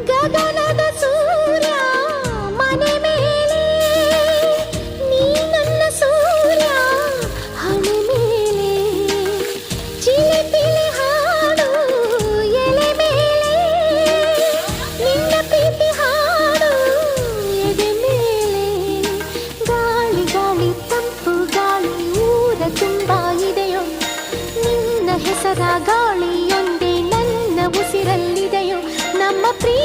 ಗಗನದ ಸೂರ್ಯ ಮನೆ ಮೇಲೆ, ನೀ ನನ್ನ ಸೂರ್ಯ ಹಣೆ ಮೇಲೆ. ಚಿಲಿಪಿಲಿ ಹಾಡು ಎಲೆ ಮೇಲೆ, ನಿನ್ನ ಪ್ರೀತಿ ಹಾಡು ಎದೆ ಮೇಲೆ. ಗಾಳಿ ಗಾಳಿ ತಂಪು ಗಾಳಿ ಊರ ತುಂಬ ಇದೆಯೋ, ನಿನ್ನ ಹೆಸರ ಗಾಳಿಯೊಂದೇ ನನ್ನ ಉಸಿರಲ್ಲಿದೆಯೋ. ನಮ್ಮ ಪ್ರೀತಿ